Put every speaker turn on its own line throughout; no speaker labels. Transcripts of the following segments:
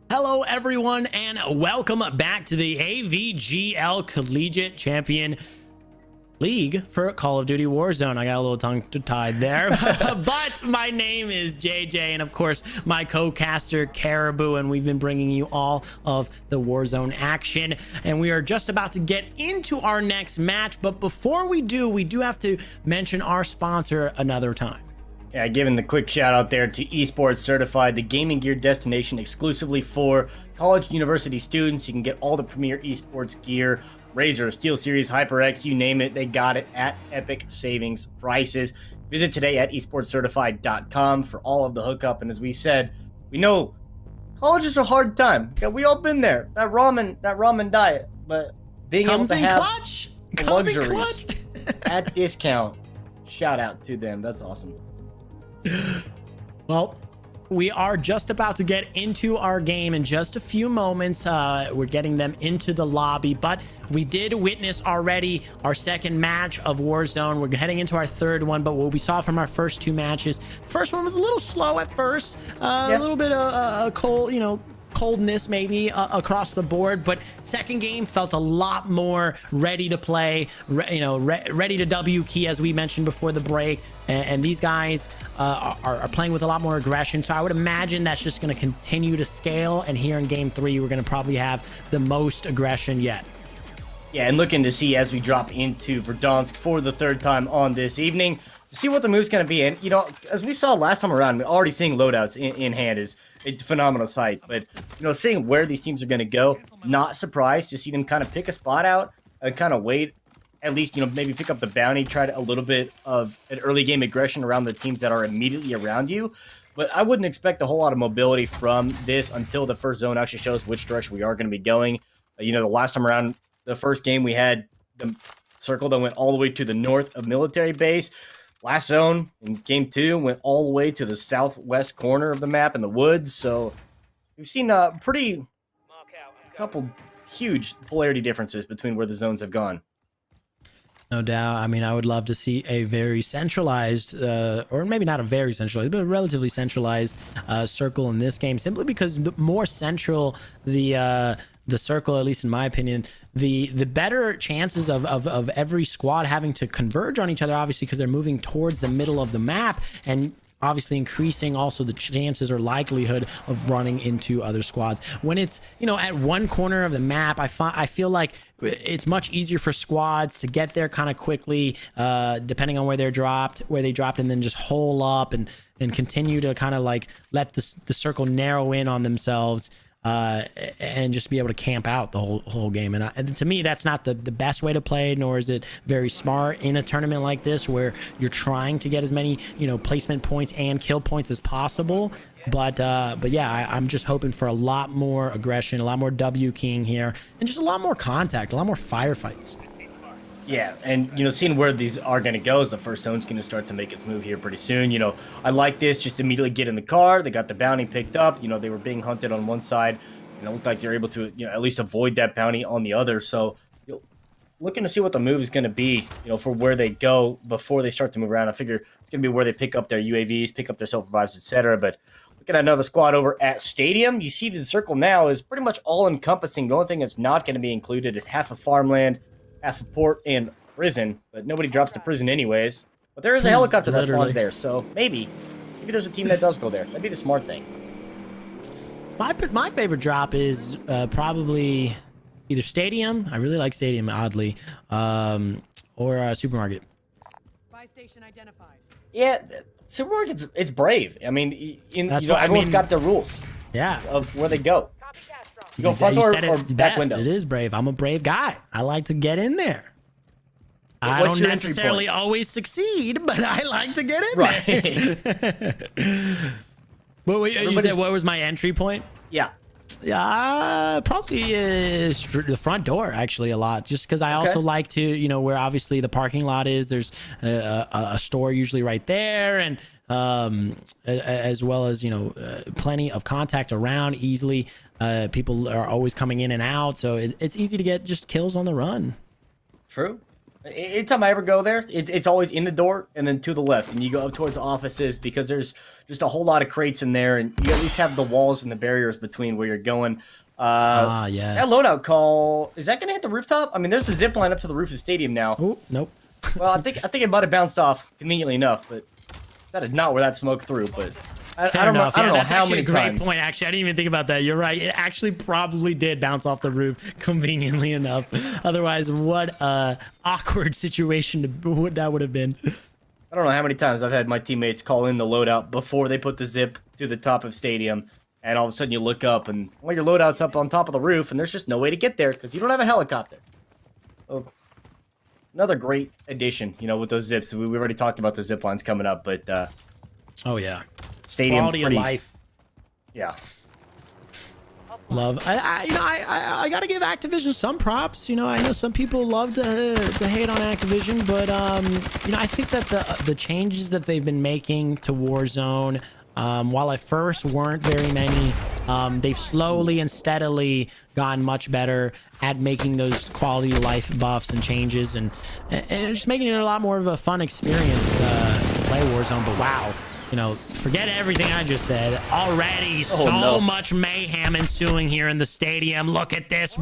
Hello, everyone, and welcome back to the AVGL Collegiate Champion League for Call of Duty Warzone. I got a little tongue-tied there, but my name is JJ, and of course, my co-caster Caribou, and we've been bringing you all of the Warzone action, and we are just about to get into our next match. But before we do have to mention our sponsor another time.
Yeah, giving the quick shout out there to Esports Certified, the gaming gear destination exclusively for college university students. You can get all the premier esports gear, Razer, SteelSeries, HyperX, you name it, they got it at epic savings prices. Visit today at esportscertified.com for all of the hookup. And as we said, we know college is a hard time. Yeah, we all been there. That ramen diet, but being able to have luxuries at discount. Shout out to them. That's awesome.
Well, we are just about to get into our game in just a few moments. We're getting them into the lobby, but we did witness already our second match of Warzone. We're heading into our third one, but what we saw from our first two matches, the first one was a little slow at first, a little bit of coldness maybe across the board, but second game felt a lot more ready to play, ready to W key, as we mentioned before the break, and these guys are playing with a lot more aggression. So I would imagine that's just going to continue to scale, and here in game three we're going to probably have the most aggression yet.
Yeah, and looking to see as we drop into Verdansk for the third time on this evening, to see what the move's going to be. And, as we saw last time around, we're already seeing loadouts in hand is a phenomenal sight. But, seeing where these teams are going to go, not surprised to see them kind of pick a spot out and kind of wait, at least, maybe pick up the bounty, try a little bit of an early game aggression around the teams that are immediately around you. But I wouldn't expect a whole lot of mobility from this until the first zone actually shows which direction we are going to be going. The last time around, the first game, we had the circle that went all the way to the north of military base. Last zone in game two went all the way to the southwest corner of the map in the woods. So we've seen a couple huge polarity differences between where the zones have gone.
No doubt. I mean, I would love to see a very centralized, or maybe not a very centralized, but a relatively centralized circle in this game, simply because the more central the circle, at least in my opinion, the better chances of every squad having to converge on each other, obviously, because they're moving towards the middle of the map, and obviously increasing also the chances or likelihood of running into other squads. When it's, at one corner of the map, I feel like it's much easier for squads to get there kind of quickly, depending on where they dropped, and then just hole up and continue to kind of like let the circle narrow in on themselves. And just be able to camp out the whole game. And to me, that's not the best way to play, nor is it very smart in a tournament like this where you're trying to get as many, placement points and kill points as possible. But yeah, I'm just hoping for a lot more aggression, a lot more W keying here, and just a lot more contact, a lot more firefights.
Yeah, and, seeing where these are going to go is the first zone's going to start to make its move here pretty soon. I like this, just immediately get in the car. They got the bounty picked up. They were being hunted on one side. It looked like they're able to, at least avoid that bounty on the other. So, looking to see what the move is going to be, for where they go before they start to move around. I figure it's going to be where they pick up their UAVs, pick up their self-revives, etc. But looking at another squad over at Stadium, you see the circle now is pretty much all-encompassing. The only thing that's not going to be included is half of farmland, half of port and prison, but nobody drops to prison anyways. But there is a helicopter that spawns there, so maybe there's a team that does go there. That'd be the smart thing.
My favorite drop is probably either Stadium. I really like Stadium, oddly, or Supermarket.
Buy station identified.
Yeah, Supermarket's it's brave. I mean, everyone's got their rules.
Yeah,
of where they go. You go front door or back window.
It is brave. I'm a brave guy. I like to get in there. I don't necessarily always succeed, but I like to get in there. But you said, what was my entry point?
Yeah.
Yeah, probably the front door, actually, a lot. Just because I also like to, where obviously the parking lot is, there's a store usually right there, and as well as, plenty of contact around easily. People are always coming in and out, so it's easy to get just kills on the run.
True. Anytime I ever go there, it's always in the door and then to the left, and you go up towards the offices because there's just a whole lot of crates in there, and you at least have the walls and the barriers between where you're going.
Yes.
That loadout call, is that going to hit the rooftop? I mean, there's a zip line up to the roof of the stadium now.
Oh, nope.
Well, I think it might have bounced off conveniently enough, but that is not where that smoke through. But I don't know. I don't know
that's
how
actually
many
a great
times.
point. Actually, I didn't even think about that. You're right. It actually probably did bounce off the roof conveniently enough. Otherwise, what awkward situation that would have been.
I don't know how many times I've had my teammates call in the loadout before they put the zip to the top of stadium, and all of a sudden you look up and well, your loadout's up on top of the roof, and there's just no way to get there because you don't have a helicopter. So, another great addition, you know, with those zips. We've already talked about the zip lines coming up, but
Oh yeah,
stadium
quality of life.
Yeah.
Love. I gotta give Activision some props. You know, I know some people love to hate on Activision, but you know, I think that the changes that they've been making to Warzone, while at first weren't very many, they've slowly and steadily gotten much better at making those quality of life buffs and changes, and just making it a lot more of a fun experience to play Warzone. But wow. You know, forget everything I just said. Already so much mayhem ensuing here in the stadium. Look at this.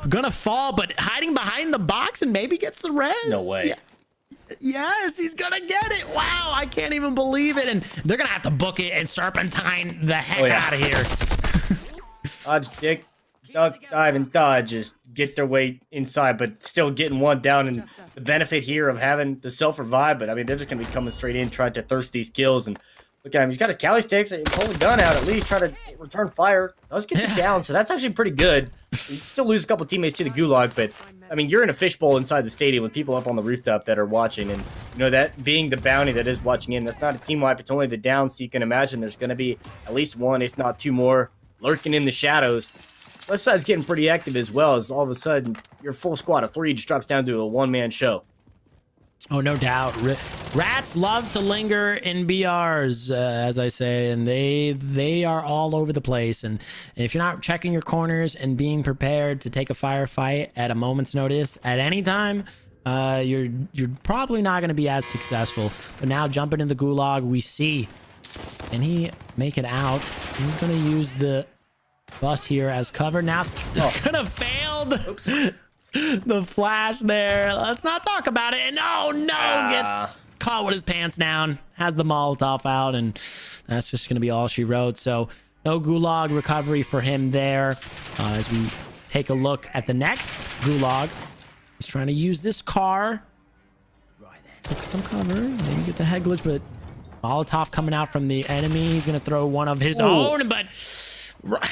Gonna fall, but hiding behind the box and maybe gets the res.
No way.
Yes, he's gonna get it. Wow, I can't even believe it. And they're gonna have to book it and serpentine the heck out of here.
Dodge, dick, duck, dive, and dodge. Just get their way inside, but still getting one down. And the benefit here of having the self-revive, but I mean, they're just going to be coming straight in, trying to thirst these kills. And look at him. He's got his Cali sticks. He pulled the gun out, at least try to return fire. Does get the down, so that's actually pretty good. You still lose a couple teammates to the gulag, but I mean, you're in a fishbowl inside the stadium with people up on the rooftop that are watching. And you know, that being the bounty that is watching in, that's not a team wipe. It's only the down, so you can imagine there's going to be at least one, if not two more, lurking in the shadows. Left side's getting pretty active as well, as all of a sudden your full squad of 3 just drops down to a one-man show.
Oh, no doubt. Rats love to linger in BRs, as I say, and they are all over the place. And if you're not checking your corners and being prepared to take a firefight at a moment's notice at any time, you're probably not going to be as successful. But now jumping in the gulag, we see, and he make it out. He's going to use the bus here as cover. Now could have failed.
Oops.
The flash there. Let's not talk about it. And oh no, gets caught with his pants down, has the Molotov out, and that's just gonna be all she wrote. So no gulag recovery for him there. As we take a look at the next gulag, he's trying to use this car. Took some cover, maybe get the head glitch, but Molotov coming out from the enemy. He's gonna throw one of his own, but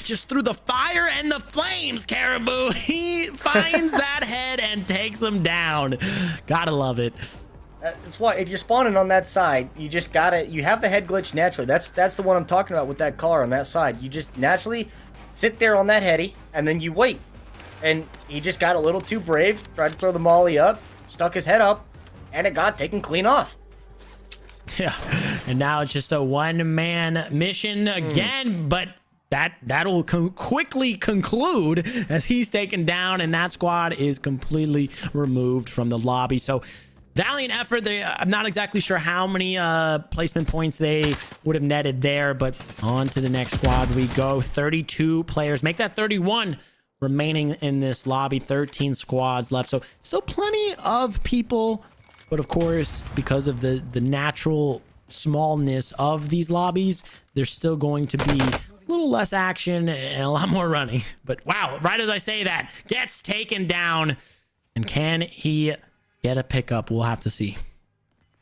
just through the fire and the flames, Caribou, he finds that head and takes him down. Gotta love it.
That's why if you're spawning on that side, you just gotta, you have the head glitch naturally. That's the one I'm talking about with that car on that side. You just naturally sit there on that heady and then you wait. And he just got a little too brave, tried to throw the molly up, stuck his head up, and it got taken clean off.
Yeah, and now it's just a one-man mission again, but that'll quickly conclude as he's taken down, and that squad is completely removed from the lobby. So valiant effort. I'm not exactly sure how many placement points they would have netted there, but on to the next squad we go. 32 players, make that 31 remaining in this lobby. 13 squads left, so still plenty of people, but of course, because of the natural smallness of these lobbies, there's still going to be a little less action and a lot more running. But wow, right as I say that, gets taken down. And can he get a pickup? We'll have to see.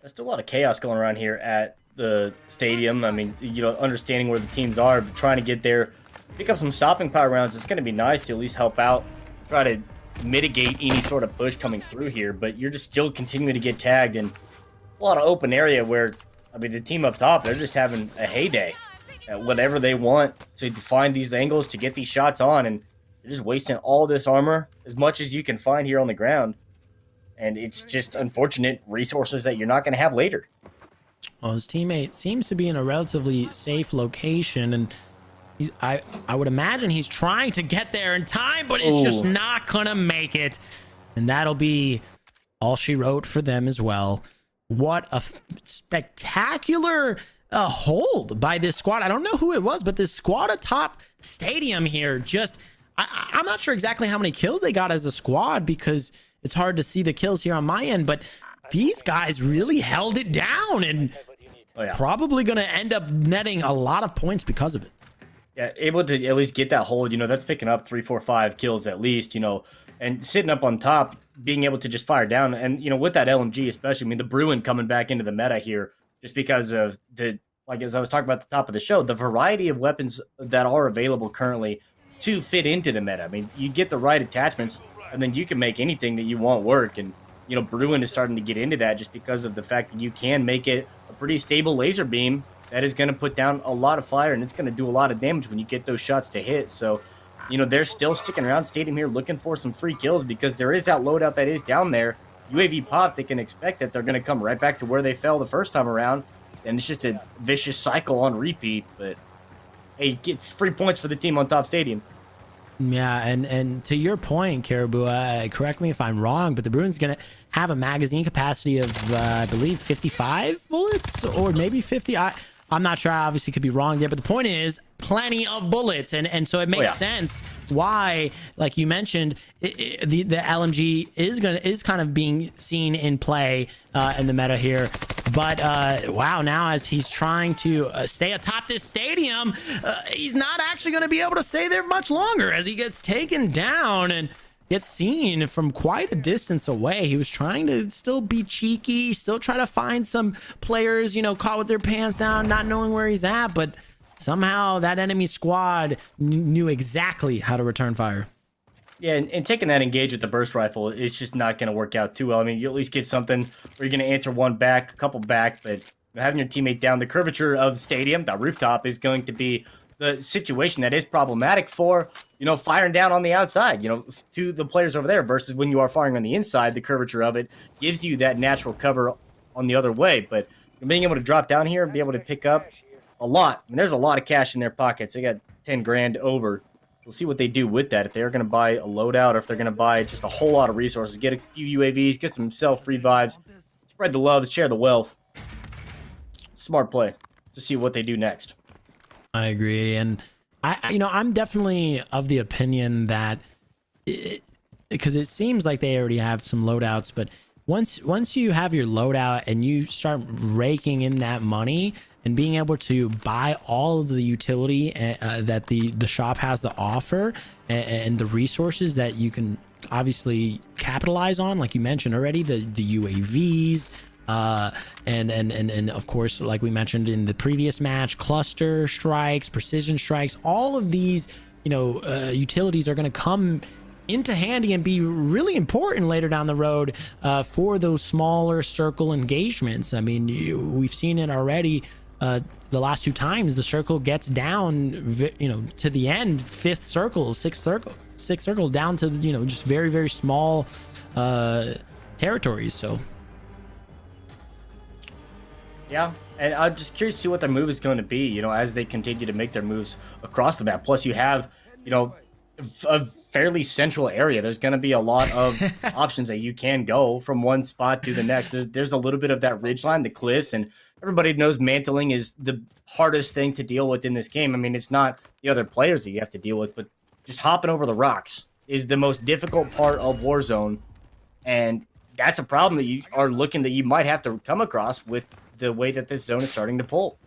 There's still a lot of chaos going around here at the stadium. I mean, you know, understanding where the teams are, but trying to get there, pick up some stopping power rounds. It's going to be nice to at least help out, try to mitigate any sort of push coming through here. But you're just still continuing to get tagged in a lot of open area where, I mean, the team up top, they're just having a heyday at whatever they want to find these angles to get these shots on, and they're just wasting all this armor, as much as you can find here on the ground. And it's just unfortunate resources that you're not going to have later.
Well, his teammate seems to be in a relatively safe location, and I would imagine he's trying to get there in time, but it's just not going to make it. And that'll be all she wrote for them as well. What a spectacular hold by this squad. I don't know who it was, but this squad atop stadium here just, I'm not sure exactly how many kills they got as a squad because it's hard to see the kills here on my end, but these guys really held it down and probably going to end up netting a lot of points because of it.
Yeah, able to at least get that hold, that's picking up 3, 4, 5 kills at least, and sitting up on top, being able to just fire down. And, with that LMG especially, I mean, the Bruin coming back into the meta here just because of as I was talking about at the top of the show, the variety of weapons that are available currently to fit into the meta. I mean, you get the right attachments, and then you can make anything that you want work. And, Bruin is starting to get into that just because of the fact that you can make it a pretty stable laser beam that is going to put down a lot of fire, and it's going to do a lot of damage when you get those shots to hit. So, they're still sticking around stadium here looking for some free kills because there is that loadout that is down there. UAV pop, they can expect that they're going to come right back to where they fell the first time around, and it's just a vicious cycle on repeat. But, hey, it's free points for the team on top stadium.
Yeah, and to your point, Caribou, correct me if I'm wrong, but the Bruins going to have a magazine capacity of, I believe, 55 bullets or maybe 50. I'm not sure. I obviously could be wrong there, but the point is plenty of bullets. And so it makes sense why, like you mentioned, the LMG is kind of being seen in play in the meta here. But wow, now as he's trying to stay atop this stadium, he's not actually going to be able to stay there much longer as he gets taken down and gets seen from quite a distance away. He was trying to still be cheeky, still try to find some players, caught with their pants down, not knowing where he's at, but somehow that enemy squad knew exactly how to return fire.
Yeah, and taking that engage with the burst rifle, it's just not going to work out too well. I mean, you at least get something where you're going to answer one back, a couple back, but having your teammate down, the curvature of the stadium, the rooftop, is going to be the situation that is problematic for, firing down on the outside, to the players over there versus when you are firing on the inside, the curvature of it gives you that natural cover on the other way. But being able to drop down here and be able to pick up a lot, I mean, there's a lot of cash in their pockets. They got 10 grand over. We'll see what they do with that. If they're going to buy a loadout or if they're going to buy just a whole lot of resources, get a few UAVs, get some self-revives, spread the love, share the wealth. Smart play to see what they do next.
I agree. And I'm definitely of the opinion that because it seems like they already have some loadouts, but once you have your loadout and you start raking in that money and being able to buy all of the utility that the shop has to offer and the resources that you can obviously capitalize on, like you mentioned already, the UAVs, and of course, like we mentioned in the previous match, cluster strikes, precision strikes, all of these, utilities are going to come into handy and be really important later down the road for those smaller circle engagements. I mean, we've seen it already. The last 2 times the circle gets down, to the end, 5th circle, 6th circle down to, just very, very small territories. So.
Yeah, and I'm just curious to see what their move is going to be, as they continue to make their moves across the map. Plus, you have, a fairly central area. There's going to be a lot of options that you can go from one spot to the next. There's a little bit of that ridgeline, the cliffs, and everybody knows mantling is the hardest thing to deal with in this game. I mean, it's not the other players that you have to deal with, but just hopping over the rocks is the most difficult part of Warzone, and that's a problem that you are looking that you might have to come across with the way that this zone is starting to pull.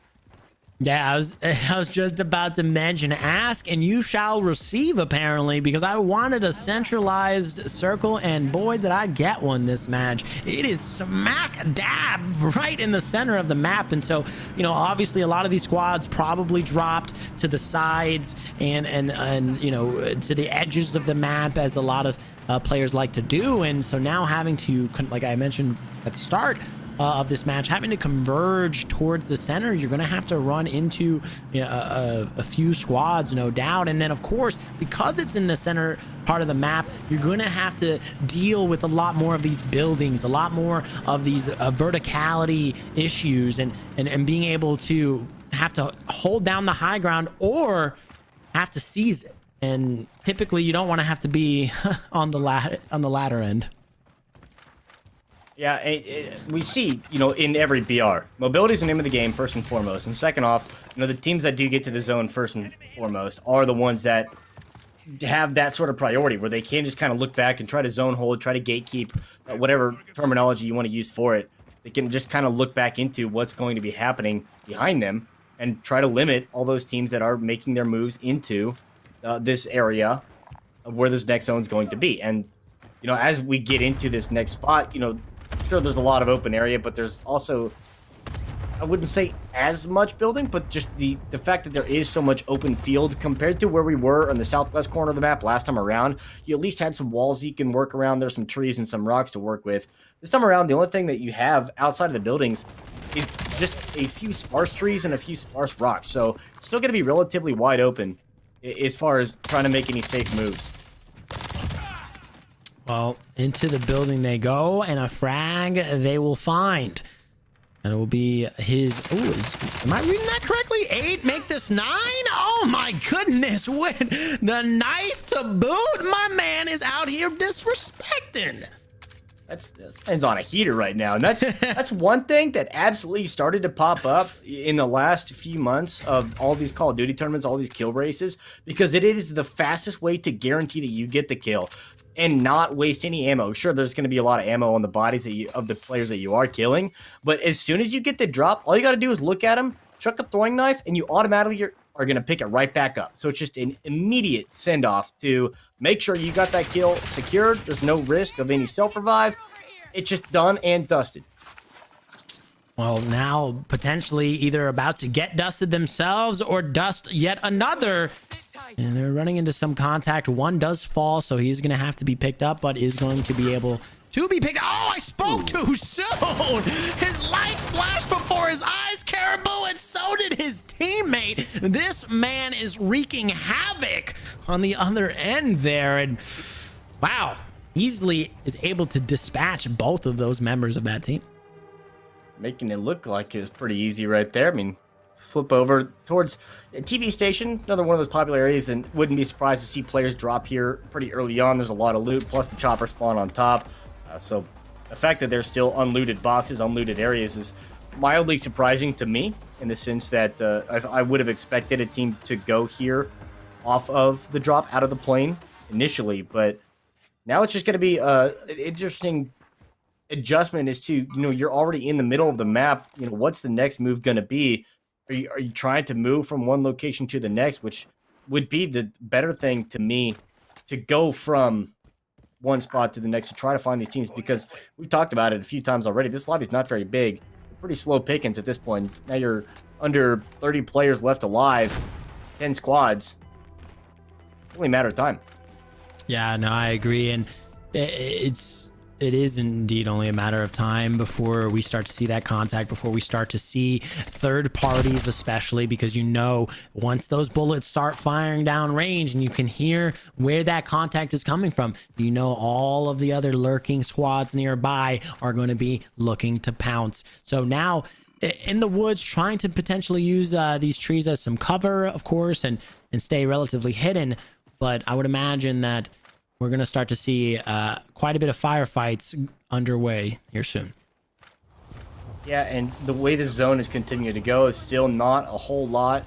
Yeah, I was just about to mention ask and you shall receive, apparently, because I wanted a centralized circle, and boy did I get one this match. It is smack dab right in the center of the map. And so, obviously a lot of these squads probably dropped to the sides and to the edges of the map, as a lot of players like to do. And so now having to, like I mentioned at the start of this match, having to converge towards the center, you're going to have to run into a few squads, no doubt. And then, of course, because it's in the center part of the map, you're going to have to deal with a lot more of these buildings, a lot more of these verticality issues, and being able to have to hold down the high ground or have to seize it. And typically, you don't want to have to be on the latter end.
Yeah, we see, in every BR, mobility is the name of the game, first and foremost. And second off, the teams that do get to the zone first and foremost are the ones that have that sort of priority where they can just kind of look back and try to zone hold, try to gatekeep, whatever terminology you want to use for it. They can just kind of look back into what's going to be happening behind them and try to limit all those teams that are making their moves into this area of where this next zone is going to be. And, as we get into this next spot, sure, there's a lot of open area, but there's also, I wouldn't say as much building, but just the fact that there is so much open field compared to where we were on the southwest corner of the map last time around. You at least had some walls you can work around. There's some trees and some rocks to work with. This time around, the only thing that you have outside of the buildings is just a few sparse trees and a few sparse rocks. So it's still going to be relatively wide open as far as trying to make any safe moves.
Well, into the building they go, and a frag they will find. And it will be his... am I reading that correctly? 8, make this 9? Oh my goodness, with the knife to boot, my man is out here disrespecting.
That stands on a heater right now. And that's one thing that absolutely started to pop up in the last few months of all these Call of Duty tournaments, all these kill races, because it is the fastest way to guarantee that you get the kill and not waste any ammo. Sure, there's going to be a lot of ammo on the bodies of the players that you are killing, but as soon as you get the drop, all you got to do is look at them, chuck a throwing knife, and you automatically are going to pick it right back up. So it's just an immediate send-off to make sure you got that kill secured. There's no risk of any self-revive. It's just done and dusted.
Well, now potentially either about to get dusted themselves or dust yet another. And they're running into some contact. One does fall, so he's going to have to be picked up, but is going to be able to be picked. Oh, I spoke too soon. His light flashed before his eyes, Caribou, and so did his teammate. This man is wreaking havoc on the other end there. And wow, easily is able to dispatch both of those members of that team.
Making it look like it was pretty easy right there. I mean, flip over towards a TV station, another one of those popular areas, and wouldn't be surprised to see players drop here pretty early on. There's a lot of loot, plus the chopper spawn on top. So the fact that there's still unlooted boxes, unlooted areas is mildly surprising to me in the sense that I would have expected a team to go here off of the drop out of the plane initially, but now it's just going to be an interesting adjustment as to, you're already in the middle of the map. What's the next move going to be? Are you trying to move from one location to the next, which would be the better thing to me, to go from one spot to the next to try to find these teams, because we've talked about it a few times already. This lobby's not very big. Pretty slow pickings at this point. Now you're under 30 players left alive, 10 squads. It's only a matter of time.
Yeah, no, I agree. And it is indeed only a matter of time before we start to see that contact, before we start to see third parties, especially because once those bullets start firing down range and you can hear where that contact is coming from, all of the other lurking squads nearby are going to be looking to pounce. So now in the woods, trying to potentially use these trees as some cover, of course, and stay relatively hidden. But I would imagine that we're going to start to see quite a bit of firefights underway here soon.
Yeah, and the way this zone is continuing to go is still not a whole lot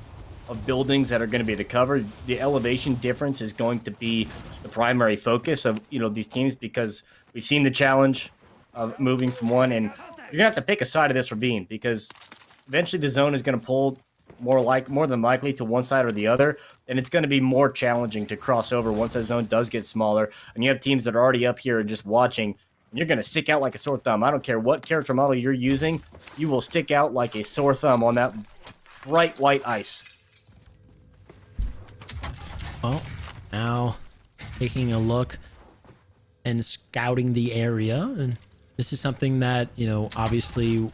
of buildings that are going to be the cover. The elevation difference is going to be the primary focus of these teams, because we've seen the challenge of moving from one, and you're going to have to pick a side of this ravine, because eventually the zone is going to pull more than likely to one side or the other, and it's going to be more challenging to cross over once that zone does get smaller, and you have teams that are already up here and just watching, and you're going to stick out like a sore thumb. I don't care what character model you're using, you will stick out like a sore thumb on that bright white ice.
Well, now taking a look and scouting the area, and this is something that obviously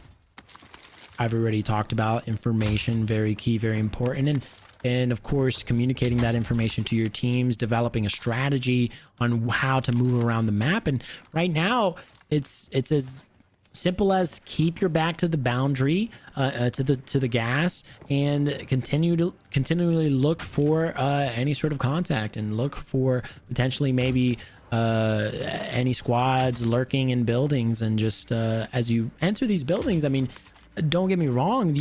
I've already talked about. Information, very key, very important. And of course, communicating that information to your teams, developing a strategy on how to move around the map. And right now, it's as simple as keep your back to the boundary, to the gas, and continually look for any sort of contact, and look for potentially maybe any squads lurking in buildings. And just as you enter these buildings, I mean, don't get me wrong,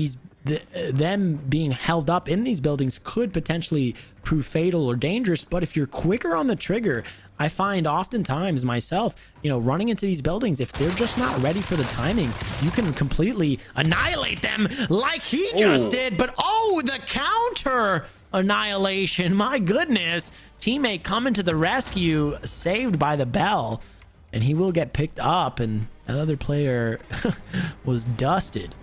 them being held up in these buildings could potentially prove fatal or dangerous, but if you're quicker on the trigger, I find oftentimes myself, running into these buildings, if they're just not ready for the timing, you can completely annihilate them like he just did. But the counter annihilation, my goodness. Teammate coming to the rescue, saved by the bell, and he will get picked up, and another player was dusted.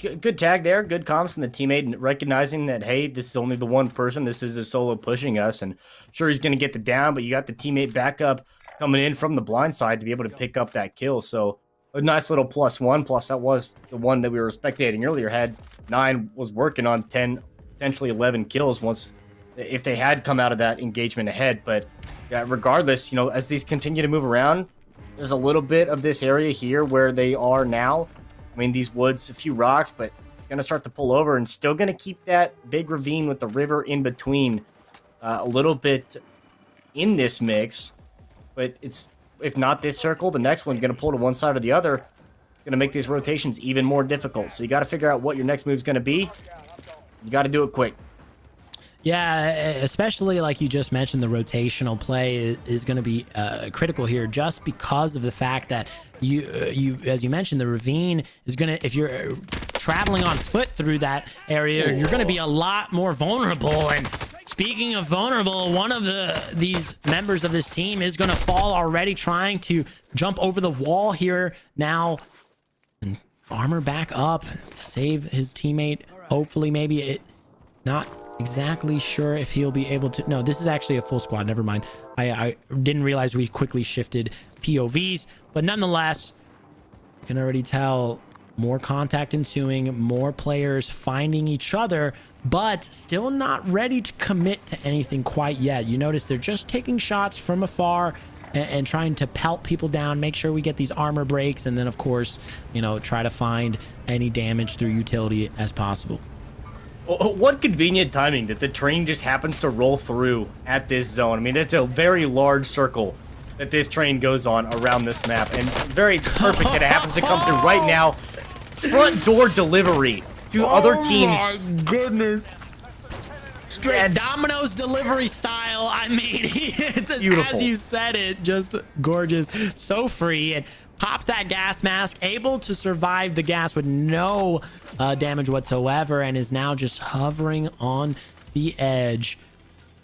Good tag there. Good comms from the teammate, and recognizing that, hey, this is only the one person. This is the solo pushing us, and sure, he's going to get the down, but you got the teammate backup coming in from the blind side to be able to pick up that kill. So a nice little +1. Plus, that was the one that we were spectating earlier. Had 9, was working on 10, potentially 11 kills once if they had come out of that engagement ahead. But yeah, regardless, as these continue to move around, there's a little bit of this area here where they are now. I mean, these woods, a few rocks, but going to start to pull over and still going to keep that big ravine with the river in between a little bit in this mix. But it's, if not this circle, the next one, you're going to pull to one side or the other. It's going to make these rotations even more difficult. So you got to figure out what your next move is going to be. You got to do it quick.
Yeah, especially like you just mentioned, the rotational play is going to be critical here, just because of the fact that you as you mentioned, the ravine is going to, if you're traveling on foot through that area, you're going to be a lot more vulnerable. And speaking of vulnerable, one of these members of this team is going to fall already, trying to jump over the wall here now. And armor back up to save his teammate. Hopefully, maybe it not exactly sure if he'll be able to. No, this is actually a full squad. Never mind. I didn't realize we quickly shifted POVs, but nonetheless, you can already tell more contact ensuing, more players finding each other, but still not ready to commit to anything quite yet. You notice they're just taking shots from afar and trying to pelt people down, make sure we get these armor breaks, and then of course, try to find any damage through utility as possible.
What convenient timing that the train just happens to roll through at this zone. I mean, it's a very large circle that this train goes on around this map, and very perfect that it happens to come through right now. Front door delivery to other teams.
Oh my goodness. Straight Domino's delivery style. I mean, it's
beautiful.
As you said it, just gorgeous. So free, and pops that gas mask, able to survive the gas with no damage whatsoever, and is now just hovering on the edge,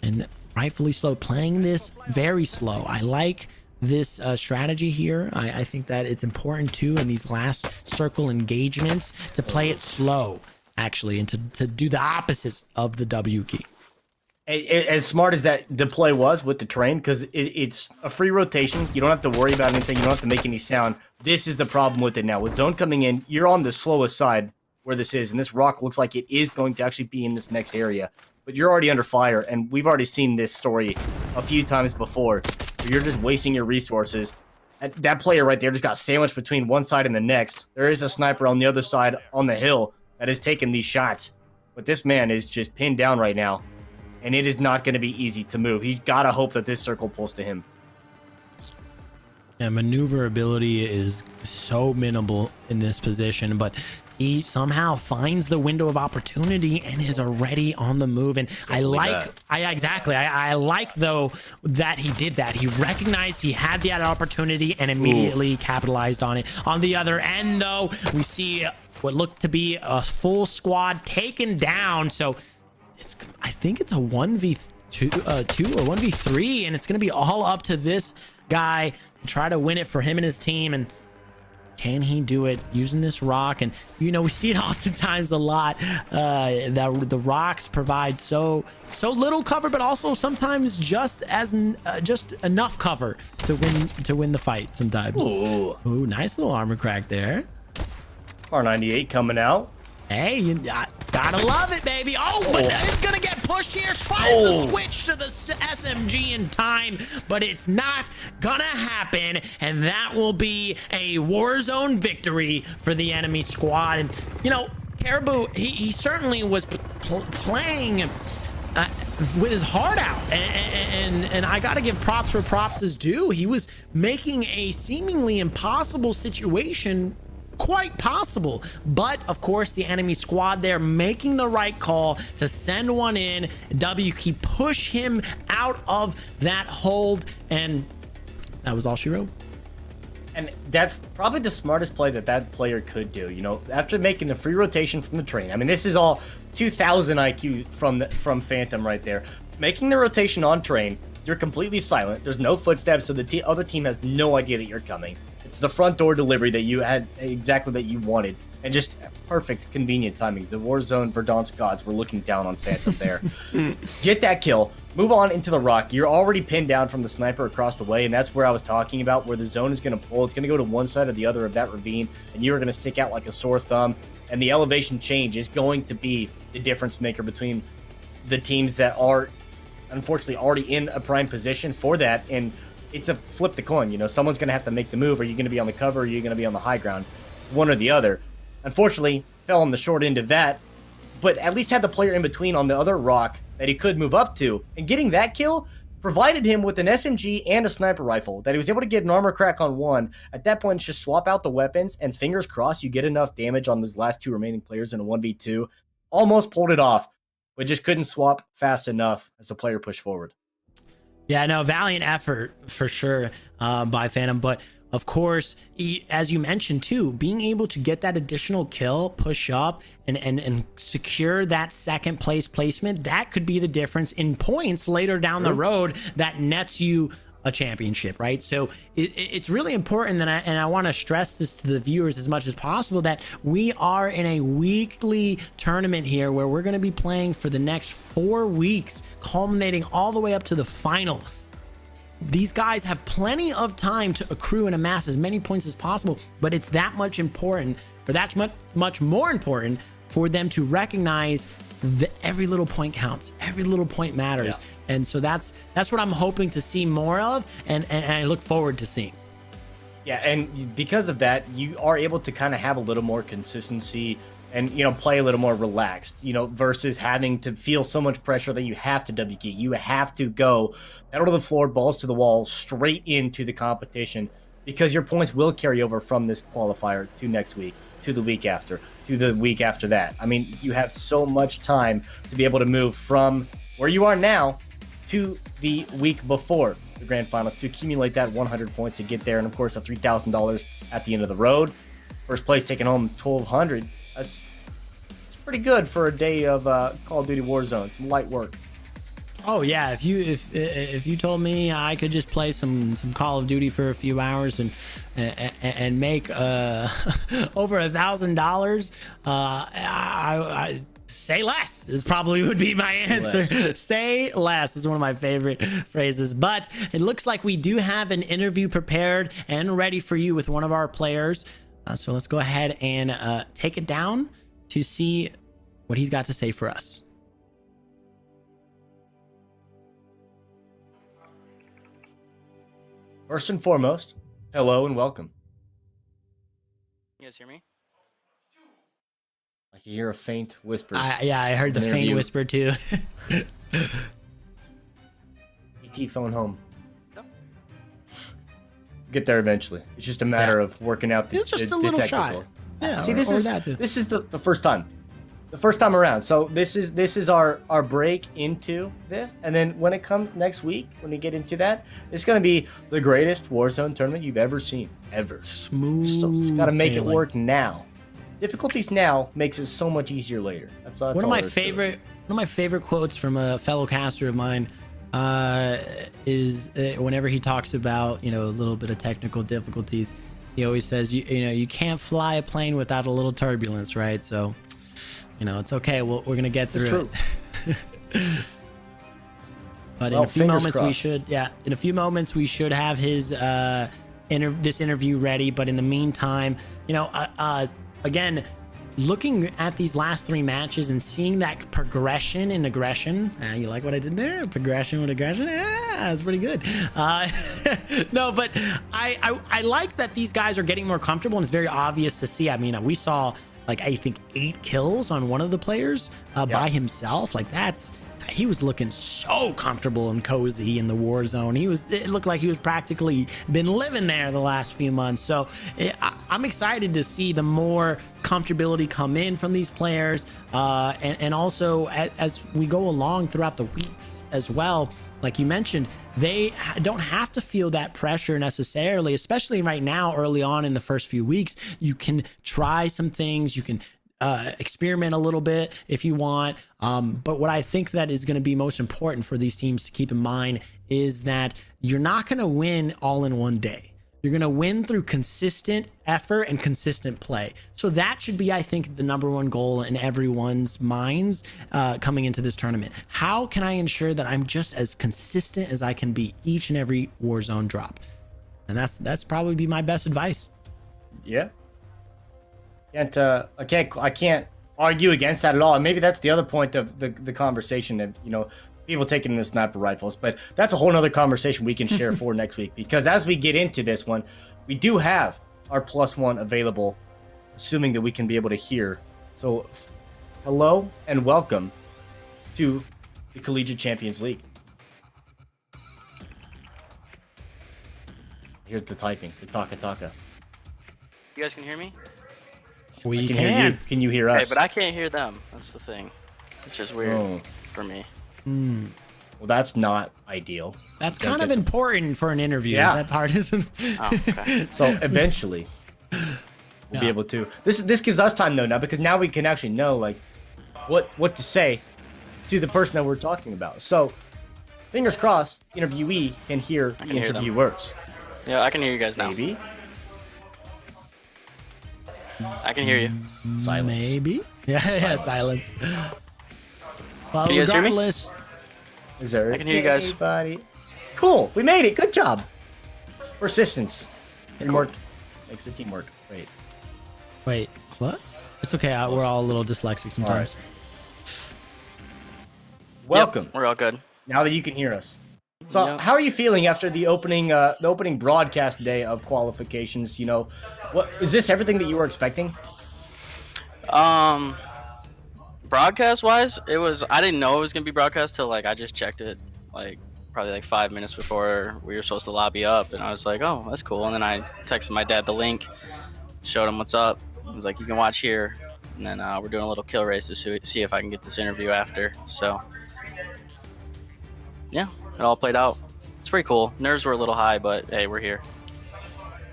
and rightfully slow, playing this very slow. I like this strategy here. I think that it's important too in these last circle engagements to play it slow, actually, and to do the opposites of the W key.
As smart as that the play was with the train, because it's a free rotation. You don't have to worry about anything. You don't have to make any sound. This is the problem with it now. With zone coming in, you're on the slowest side where this is, and this rock looks like it is going to actually be in this next area. But you're already under fire, and we've already seen this story a few times before, where you're just wasting your resources. That player right there just got sandwiched between one side and the next. There is a sniper on the other side on the hill that is taking these shots. But this man is just pinned down right now. And it is not going to be easy to move. You got to hope that this circle pulls to him.
Yeah, maneuverability is so minimal in this position, but he somehow finds the window of opportunity and is already on the move. And I like though that he did that. He recognized he had that opportunity and immediately capitalized on it. On the other end, though, we see what looked to be a full squad taken down. So I think it's a 1v2 or 1v3, and it's going to be all up to this guy to try to win it for him and his team. And can he do it using this rock? And we see it oftentimes a lot, that the rocks provide so little cover, but also sometimes just enough cover to win the fight sometimes. Ooh, nice little armor crack there.
R98 coming out.
Hey, you gotta love it, baby. But it's gonna get pushed here. Tries to switch to the SMG in time, but it's not gonna happen, and that will be a Warzone victory for the enemy squad. And Caribou, he certainly was playing with his heart out, and I gotta give props where props is due. He was making a seemingly impossible situation quite possible, but of course the enemy squad there making the right call to send one in. WK push him out of that hold, and that was all she wrote.
And that's probably the smartest play that player could do. You know, after making the free rotation from the train. I mean, this is all 2000 IQ from Phantom right there. Making the rotation on train, you're completely silent. There's no footsteps, so the other team has no idea that you're coming. It's the front door delivery that you had exactly that you wanted, and just perfect, convenient timing. The Warzone Verdansk gods were looking down on Phantom there. Get that kill, move on into the rock. You're already pinned down from the sniper across the way, and that's where I was talking about, where the zone is going to pull. It's going to go to one side or the other of that ravine, and you're going to stick out like a sore thumb. And the elevation change is going to be the difference maker between the teams that are, unfortunately, already in a prime position for that. And it's a flip the coin, you know, someone's going to have to make the move. Are you going to be on the cover, or are you going to be on the high ground? One or the other. Unfortunately, fell on the short end of that, but at least had the player in between on the other rock that he could move up to. And getting that kill provided him with an SMG and a sniper rifle that he was able to get an armor crack on one. At that point, it's just swap out the weapons, and fingers crossed you get enough damage on those last two remaining players in a 1v2. Almost pulled it off, but just couldn't swap fast enough as the player pushed forward.
Yeah, no, valiant effort for sure by Phantom, but of course, as you mentioned too, being able to get that additional kill, push up, and secure that second place placement, that could be the difference in points later down the road that nets you a championship, right? So it's really important that I want to stress this to the viewers as much as possible, that we are in a weekly tournament here where we're going to be playing for the next 4 weeks, culminating all the way up to the final. These guys have plenty of time to accrue and amass as many points as possible, but it's that much important, or that's much more important for them to recognize that every little point counts, every little point matters. Yeah. And so that's what I'm hoping to see more of, and I look forward to seeing.
Yeah, and because of that, you are able to kind of have a little more consistency and, you know, play a little more relaxed, you know, versus having to feel so much pressure that you have to WK. You have to go pedal to the floor, balls to the wall, straight into the competition, because your points will carry over from this qualifier to next week, to the week after, to the week after that. I mean, you have so much time to be able to move from where you are now to the week before the grand finals to accumulate that 100 points to get there. And of course, a $3,000 at the end of the road. First place taking home 1,200. It's pretty good for a day of Call of Duty Warzone. Some light work.
Oh yeah, if you told me I could just play some Call of Duty for a few hours and make over $1,000, I say less is probably would be my answer. Say less is one of my favorite phrases. But it looks like we do have an interview prepared and ready for you with one of our players. So let's go ahead and take it down to see what he's got to say for us.
First and foremost, hello and welcome.
You guys hear me?
I can hear a faint whisper.
Yeah, I heard the faint whisper too.
ET phone home.
No.
Get there eventually. It's just a matter of working out the,
it's just
the
a little
technical.
shy. Yeah,
see,
or
this is the first time. The first time around. So this is our break into this, and then when it comes next week, when we get into that, it's gonna be the greatest Warzone tournament you've ever seen, ever.
Smooth.
So just gotta make
sailing.
it work now. Difficulties now makes it so much easier later. That's
one of my favorite quotes from a fellow caster of mine is whenever he talks about, you know, a little bit of technical difficulties, he always says, you know, you can't fly a plane without a little turbulence, right? So, you know, it's okay. We're gonna get through it. But in a few moments we should, in a few moments we should have his this interview ready. But in the meantime, you know, again, looking at these last 3 matches and seeing that progression in aggression. You like what I did there? Progression with aggression. That's pretty good. No, but I like that these guys are getting more comfortable, and it's very obvious to see. I mean, we saw, like, I think 8 kills on one of the players by himself. Like, that's he was looking so comfortable and cozy in the Warzone. It looked like he was practically been living there the last few months. So I'm excited to see the more comfortability come in from these players, and also as we go along throughout the weeks as well. Like you mentioned, they don't have to feel that pressure necessarily, especially right now, early on in the first few weeks. You can try some things, you can experiment a little bit if you want. But what I think that is going to be most important for these teams to keep in mind is that you're not going to win all in one day. You're going to win through consistent effort and consistent play. So that should be, I think, the number one goal in everyone's minds coming into this tournament. How can I ensure that I'm just as consistent as I can be each and every Warzone drop? And that's probably be my best advice.
Yeah. I can't argue against that at all. And maybe that's the other point of the conversation of, people taking the sniper rifles, but that's a whole nother conversation we can share for next week, because as we get into this one, we do have our +1 available, assuming that we can be able to hear. So hello and welcome to the Collegiate Champions League. Here's the typing, the taka.
You guys can hear me?
We
can hear you. Can you hear us?
Okay, but I can't hear them. That's the thing. It's just weird for me.
Well, that's not ideal.
That's kind of important for an interview.
Yeah.
That part isn't.
Oh, okay.
So eventually, we'll be able to. This gives us time though now, because now we can actually know like what to say to the person that we're talking about. So fingers crossed, interviewee can hear the interviewers.
Yeah, I can hear you guys now.
Maybe.
I can hear you.
Silence.
Maybe. Yeah, silence. Well,
Can you guys hear me?
regardless,
Is there?
I can hear you guys.
Anybody? Cool. We made it. Good job. Persistence. Teamwork makes the team work.
wait, what? It's okay. We're all a little dyslexic sometimes.
Welcome.
Yep, we're all good.
Now that you can hear us. So,
Yep.
how are you feeling after the opening broadcast day of qualifications? What is this everything that you were expecting?
Broadcast wise, I didn't know it was gonna be broadcast till I just checked it probably 5 minutes before we were supposed to lobby up, and I was like, oh, that's cool. And then I texted my dad the link, showed him what's up. He was like, you can watch here, and then we're doing a little kill race to see if I can get this interview after. So yeah, it all played out. It's pretty cool. Nerves were a little high, but hey, we're here.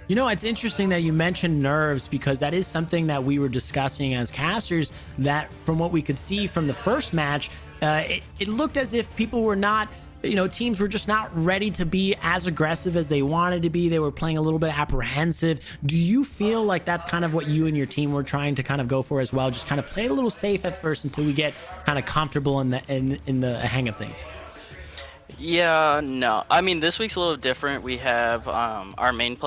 It's interesting that you mentioned nerves, because that is something that we were discussing as casters, that from what we could see from the first match, it looked as if people were not, teams were just not ready to be as aggressive as they wanted to be. They were playing a little bit apprehensive. Do you feel like that's kind of what you and your team were trying to kind of go for as well? Just kind of play a little safe at first until we get kind of comfortable in the hang of things.
Yeah, no. I mean, this week's a little different. We have our main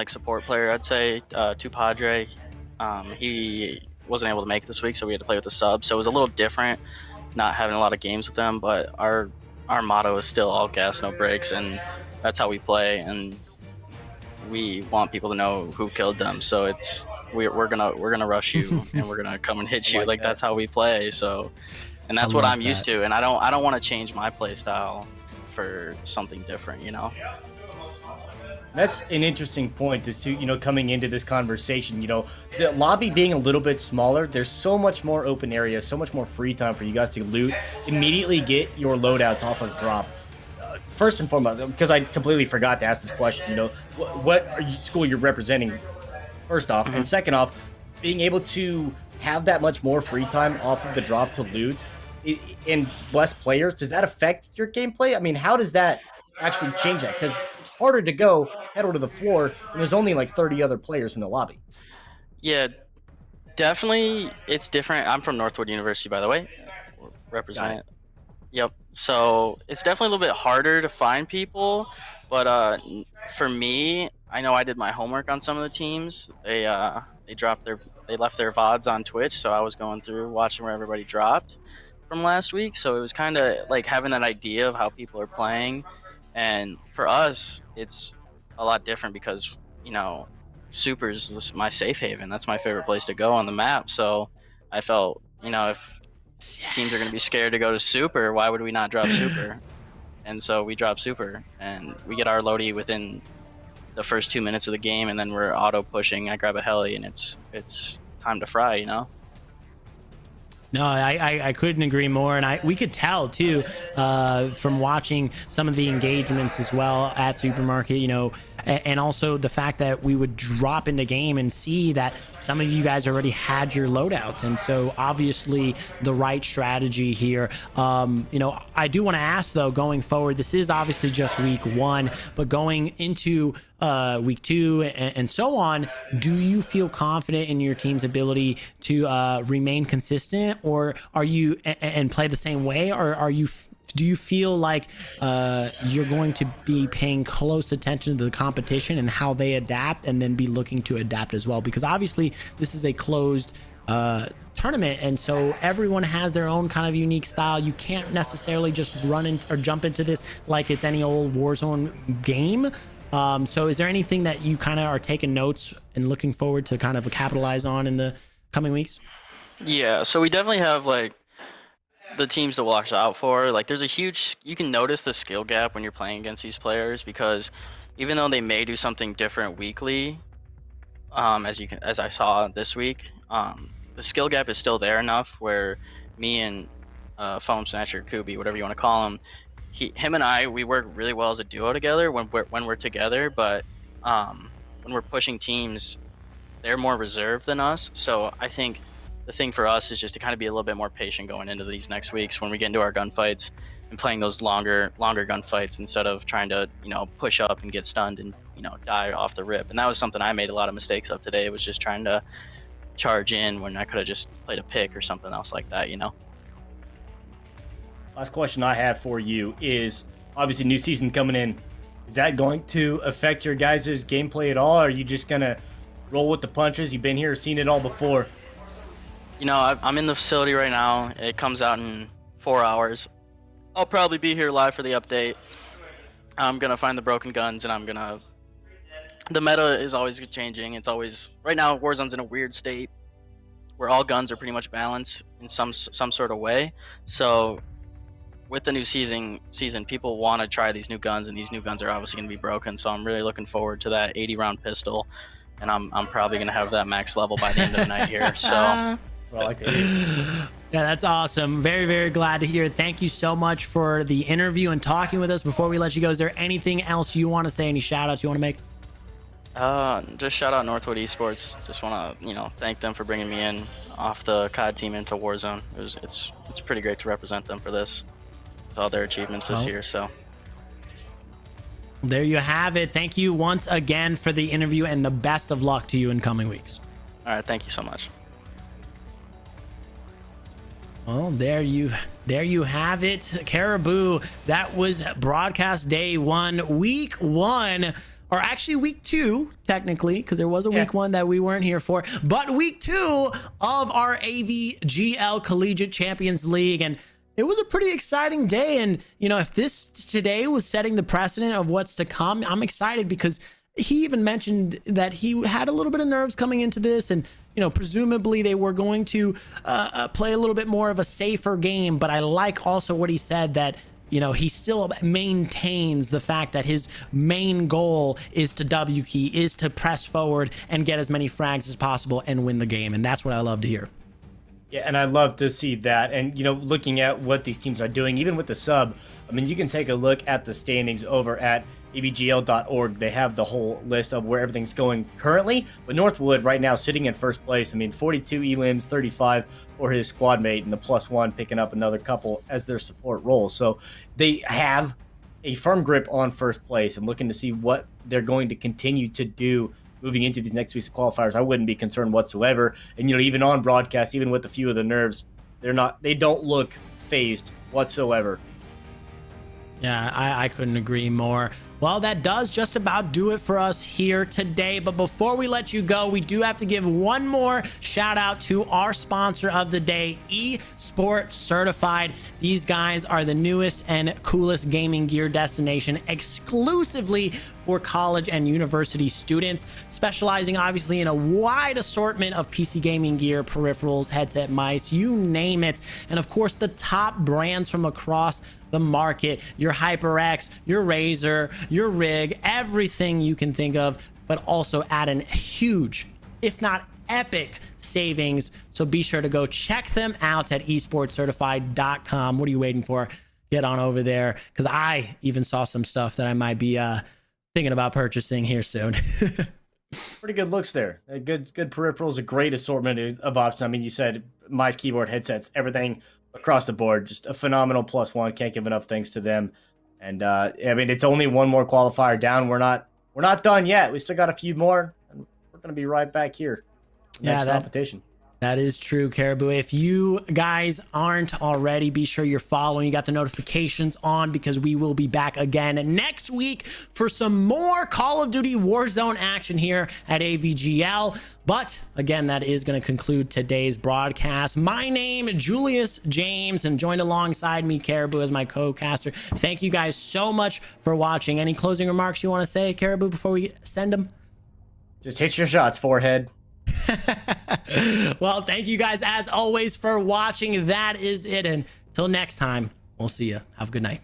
support player, I'd say, Tupadre. He wasn't able to make it this week, so we had to play with a sub. So it was a little different, not having a lot of games with them. But our motto is still all gas, no brakes, and that's how we play. And we want people to know who killed them. So we're gonna rush you, and we're gonna come and hit you. That's how we play. So, and that's what I'm used to. And I don't want to change my play style for something different.
That's an interesting point as to, coming into this conversation, the lobby being a little bit smaller, there's so much more open area, so much more free time for you guys to loot, immediately get your loadouts off of drop. First and foremost, because I completely forgot to ask this question, what school you're representing, first off, and second off, being able to have that much more free time off of the drop to loot and less players, does that affect your gameplay? I mean, how does that actually change that? Because it's harder to go pedal to the floor and there's only 30 other players in the lobby.
Yeah, definitely it's different. I'm from Northwood University, by the way. Represent it. Yep. So it's definitely a little bit harder to find people, but for me, I know I did my homework on some of the teams. They left their VODs on Twitch, so I was going through watching where everybody dropped from last week. So it was kind of having that idea of how people are playing. And for us, it's a lot different because, Supers is my safe haven. That's my favorite place to go on the map. So I felt, if teams are going to be scared to go to super. Why would we not drop super? And so we drop super, and we get our Lodi within the first 2 minutes of the game, and then we're auto pushing. I grab a heli, and it's time to fry, you know.
No, I couldn't agree more, and we could tell too from watching some of the engagements as well at Supermarket, you know, and also the fact that we would drop into game and see that some of you guys already had your loadouts, and so obviously the right strategy here. You know, I do want to ask though, going forward, this is obviously just week 1, but going into week 2 and so on, do you feel confident in your team's ability to remain consistent, or are you and play the same way, or do you feel like you're going to be paying close attention to the competition and how they adapt, and then be looking to adapt as well? Because obviously this is a closed tournament, and so everyone has their own kind of unique style. You can't necessarily just run in or jump into this like it's any old Warzone game. So is there anything that you kind of are taking notes and looking forward to kind of capitalize on in the coming weeks?
Yeah, so we definitely have like the teams to watch out for. Like there's a huge, you can notice the skill gap when you're playing against these players, because even though they may do something different weekly, as I saw this week, the skill gap is still there enough where me and Foam Snatcher, Kubi, whatever you want to call him, him and I, we work really well as a duo together when we're together, but when we're pushing teams, they're more reserved than us. So I think the thing for us is just to kind of be a little bit more patient going into these next weeks when we get into our gunfights and playing those longer gunfights instead of trying to, you know, push up and get stunned and, you know, die off the rip. And that was something I made a lot of mistakes of today, was just trying to charge in when I could have just played a pick or something else like that, you know.
Last question I have for you is, obviously new season coming in. Is that going to affect your guys' gameplay at all? Or are you just going to roll with the punches? You've been here, seen it all before.
You know, I'm in the facility right now. It comes out in 4 hours. I'll probably be here live for the update. I'm going to find the broken guns, and the meta is always changing. It's always, right now Warzone's in a weird state where all guns are pretty much balanced in some sort of way. So with the new season, people want to try these new guns, and these new guns are obviously going to be broken. So I'm really looking forward to that 80-round pistol, and I'm probably going to have that max level by the end of the night here. So
That's what I like to hear.
Yeah, that's awesome. Very, very glad to hear. Thank you so much for the interview and talking with us. Before we let you go, is there anything else you want to say? Any shout outs you want to make?
Just shout out Northwood Esports. Just want to, you know, thank them for bringing me in off the COD team into Warzone. It's pretty great to represent them for this, with all their achievements this year. So
there you have it. Thank you once again for the interview, and the best of luck to you in coming weeks.
all right, thank you so much.
Well, there you have it, Caribou. That was broadcast day 1, week 1, or actually week 2, technically, because there was a week 1 that we weren't here for, but week 2 of our AVGL Collegiate Champions League. And it was a pretty exciting day. And, you know, if this today was setting the precedent of what's to come, I'm excited, because he even mentioned that he had a little bit of nerves coming into this, and you know, presumably they were going to play a little bit more of a safer game. But I like also what he said, that, you know, he still maintains the fact that his main goal is to W key, is to press forward and get as many frags as possible and win the game. And that's what I love to hear.
Yeah, and I love to see that. And, you know, looking at what these teams are doing, even with the sub, I mean, you can take a look at the standings over at avgl.org. They have the whole list of where everything's going currently. But Northwood right now sitting in first place. I mean, 42 elims, 35 for his squad mate, and the +1 picking up another couple as their support roles. So they have a firm grip on first place, and looking to see what they're going to continue to do moving into these next week's qualifiers. I wouldn't be concerned whatsoever. And, you know, even on broadcast, even with a few of the nerves, they don't look phased whatsoever.
Yeah, I couldn't agree more. Well, that does just about do it for us here today. But before we let you go, we do have to give one more shout out to our sponsor of the day, Esports Certified. These guys are the newest and coolest gaming gear destination exclusively for college and university students, specializing obviously in a wide assortment of PC gaming gear, peripherals, headset, mice, you name it. And of course, the top brands from across the market, your HyperX, your Razer, your Rig, everything you can think of, but also at an huge, if not epic, savings. So be sure to go check them out at esportscertified.com. What are you waiting for? Get on over there, because I even saw some stuff that I might be thinking about purchasing here soon.
Pretty good looks there. Good peripherals, a great assortment of options. I mean, you said mice, keyboard, headsets, everything across the board. Just a phenomenal +1. Can't give enough thanks to them. And I mean, it's only one more qualifier down. We're not done yet. We still got a few more, and we're gonna be right back here. Next competition.
That is true, Caribou. If you guys aren't already, be sure you're following. You got the notifications on, because we will be back again next week for some more Call of Duty Warzone action here at AVGL. But again, that is going to conclude today's broadcast. My name is Julius James, and joined alongside me, Caribou, as my co-caster. Thank you guys so much for watching. Any closing remarks you want to say, Caribou, before we send them?
Just hit your shots, forehead.
Well, thank you guys as always for watching. That is it. And until next time, we'll see you. Have a good night.